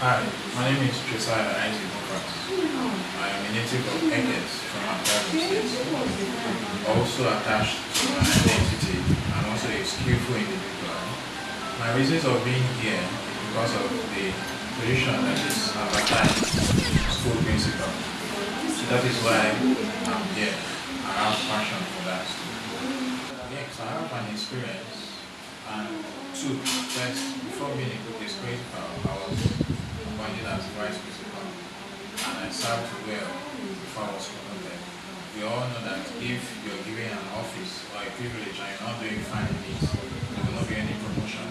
Hi, my name is Josiah Isaac Mofas. I am a native of Ekes from Akwa State, also attached to my identity and also a skillful individual. My reasons of being here is because of the position that is advertised school principal. So that is why I'm here. I have passion for that. Yes, I have an experience and two, first, before being a school principal, I was appointed as vice principal and I served well before I was promoted. We all know that if you're given an office or a privilege and you're not doing fine in it, there will not be any promotion.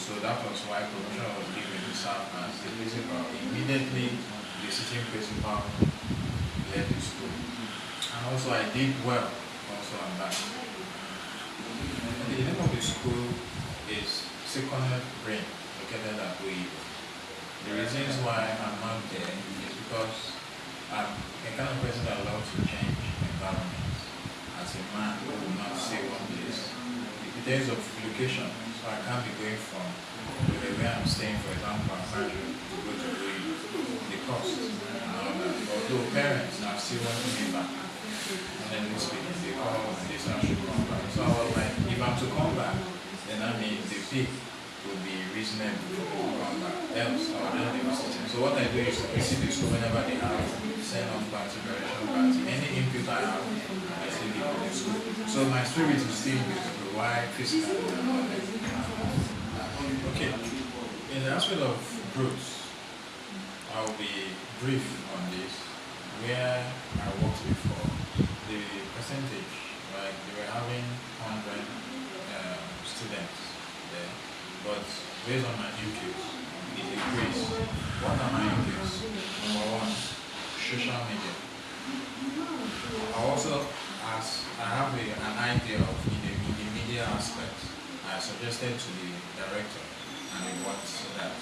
So that was why promotion was given to serve as the principal. Immediately, the sitting principal led the school. And also I did well also on that. The name of the school is Secondary Brain, located at Oyi. The reasons why I'm not there is because I'm a kind of person that loves to change environments. As a man who will not stay one place. It depends of location, so I can't be going from where I'm staying, for example, I'm to go to the cost and all that. Although parents are still wanting me back, and then they speaking, they call and they say I should come back. So I was like, if I'm to come back, then that means the pay would be reasonable for me to come back. Else, I would not be visiting. So what I do is to visit the school whenever they have send off party, graduation party. Any input I have, I still give to the school. So my spirit is still to provide physical and all that. Okay. In the aspect of growth, I'll be brief on this. Where I worked before, the percentage, right, they were having 100 students there, but based on my inputs, it increased. What are my inputs? Number one, social media. I also, as I have an idea of in the media aspect, I suggested to the director and it was that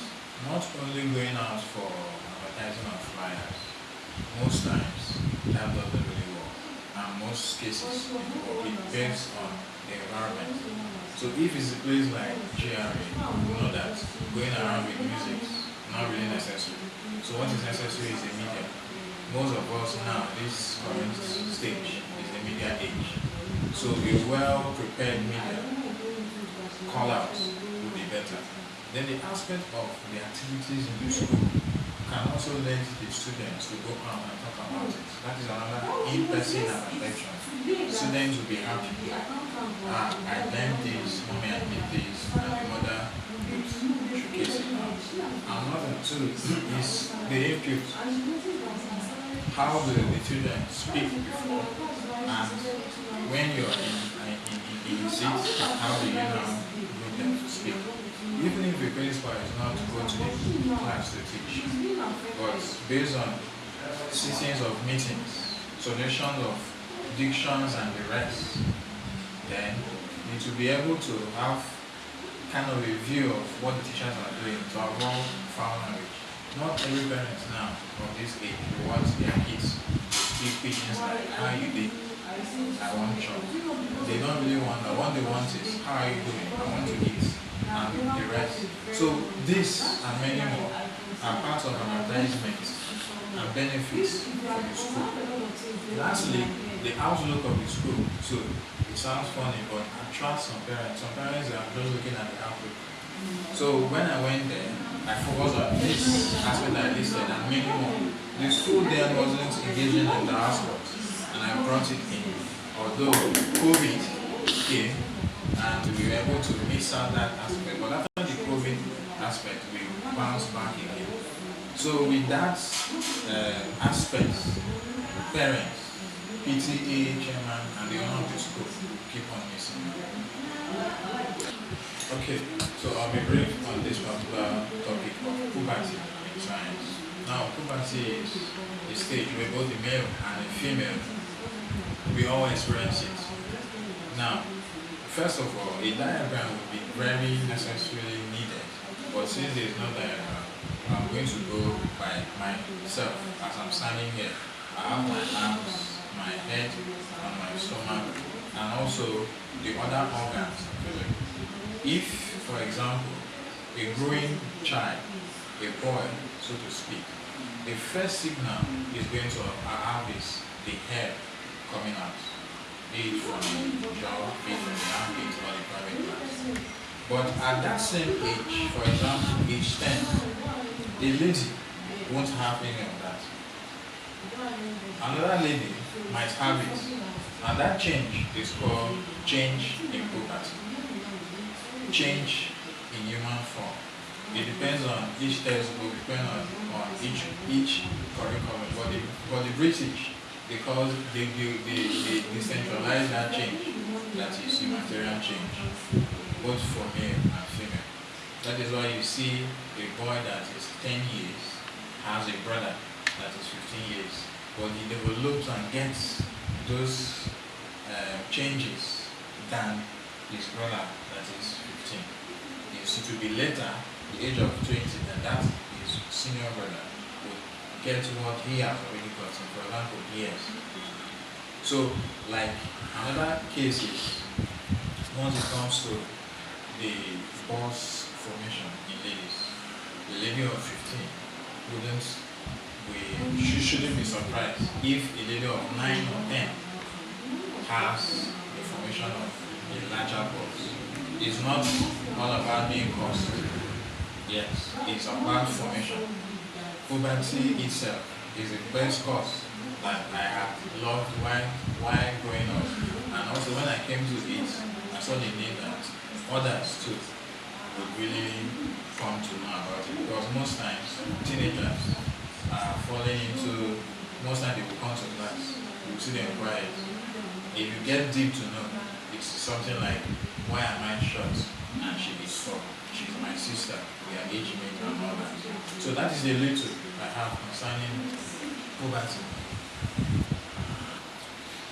not only going out for advertising on flyers, most times that doesn't really work. And most cases it depends on the environment. So if it's a place like GRA, you know that going around with music is not really necessary. So what is necessary is the media. Most of us now, this current stage is the media age. So a well prepared media call out would be better. Then the aspect of the activities in the school can also let the students to go out and talk about it. That is another in-person affection. Students will be happy. I learned this, mommy I did this, and the mother would showcase it now. Another two is the input. How do the children speak before and when you're in seat, how do you now make them to speak? Even if the principal is not to go to the class to teach, but based on seasons of meetings, suggestions of dictions and the rest, then need to be able to have kind of a view of what the teachers are doing to avoid foul language. Not every parent now of this age wants their kids to speak pidgins like how you did, I want chop. They don't really want that. What they want is how are you doing? I want to eat and the rest. So this and many more are part of an advertisement and benefits for the school. Lastly, the outlook of the school. So it sounds funny, but attracts some parents. Some parents are just looking at the outlook. So when I went there, I focused on this aspect I listed and many more. The school then wasn't engaging in the aspect and I brought it in. Although COVID came and we were able to miss out that aspect, but after the COVID aspect, we bounced back again. So with that aspect, parents, PTA, chairman, and the owner of the school keep on missing. Okay, so I'll be brief on this particular topic of puberty in science. Now, puberty is a stage where both the male and the female, we all experience it. Now, first of all, a diagram would be very necessarily needed, but since there is no diagram, I'm going to go by myself as I'm standing here. I have my arms, my head, and my stomach, and also the other organs. If, for example, a growing child a boy, so to speak, the first signal is going to have is the hair coming out, be it from the jaw, be it from the armpit or the private parts. But at that same age, for example, age 10, the lady won't have any of that. Another lady might have it, and that change is called change in puberty, change in human form. It depends on each textbook, depends on each curriculum. But the British, because they decentralize that change, that is humanitarian change, both for male and female. That is why you see a boy that is 10 years has a brother that is 15 years, but he develops and gets those changes than his brother that is 15. It will be later, the age of 20, and that his senior brother will get what he has already gotten, for example, years. So, like another case is, once it comes to the boss formation in ladies, the lady of 15 she shouldn't be surprised if a lady of 9 or 10 has the formation of a larger boss. It's not all about being caused. Yes, it's about formation. Puberty itself is the best cause that I have loved while growing up. And also when I came to it, I saw the need that others too would really come to know about it. Because most times, teenagers are falling into, most times they will come to class, you will see them quiet. If you get deep to know, it's something like, why am I short and she is tall? She's my sister, we are age mates and all that. So that is the little I have concerning poverty.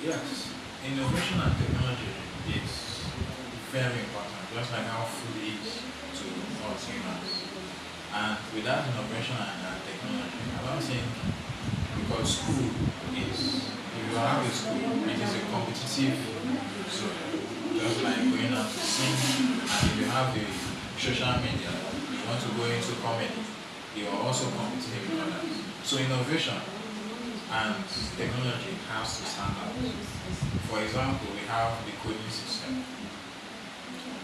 Yes, innovation and technology is very important, just like how food is to us humans. And without innovation and technology, I don't think, because school is, if you have a school, it is a competitive zone, just like going out to sing, and if you have the social media, you want to go into comedy, you are also competing with others. So innovation and technology has to stand out. For example, we have the coding system.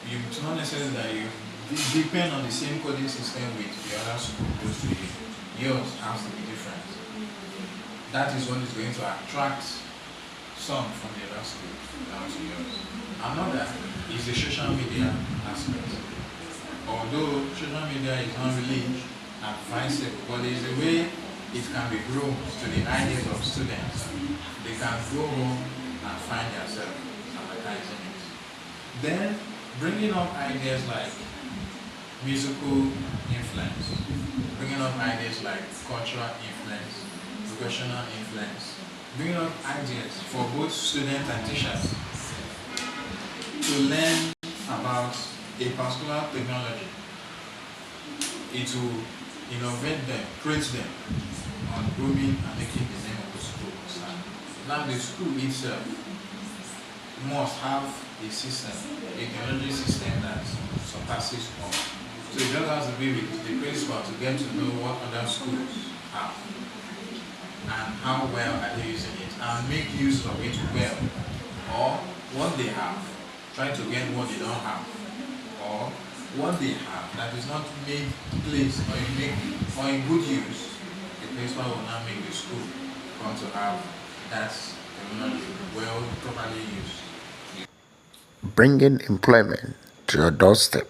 It's not necessarily that you depend on the same coding system with the other school close to you. Yours has to be different. That is what is going to attract some from the other school down to yours. Another is the social media aspect. Although social media is not really advisable, but there is a way it can be groomed to the ideas of students. They can go home and find themselves advertising it. Then bringing up ideas like musical influence, bringing up ideas like cultural influence, professional influence, bringing up ideas for both students and teachers to learn about a particular technology. It will innovate them, create them on grooming and making the name of the school stand. Now the school itself must have a system, a technology system that surpasses all. So it just has to be with the principal to get to know what other schools have and how well are they using it and make use of it well, or what they have, try to get what they don't have, or what they have that is not made place or in good use. The principal will now make the school come to have that technology well properly used. Bringing employment to your doorstep.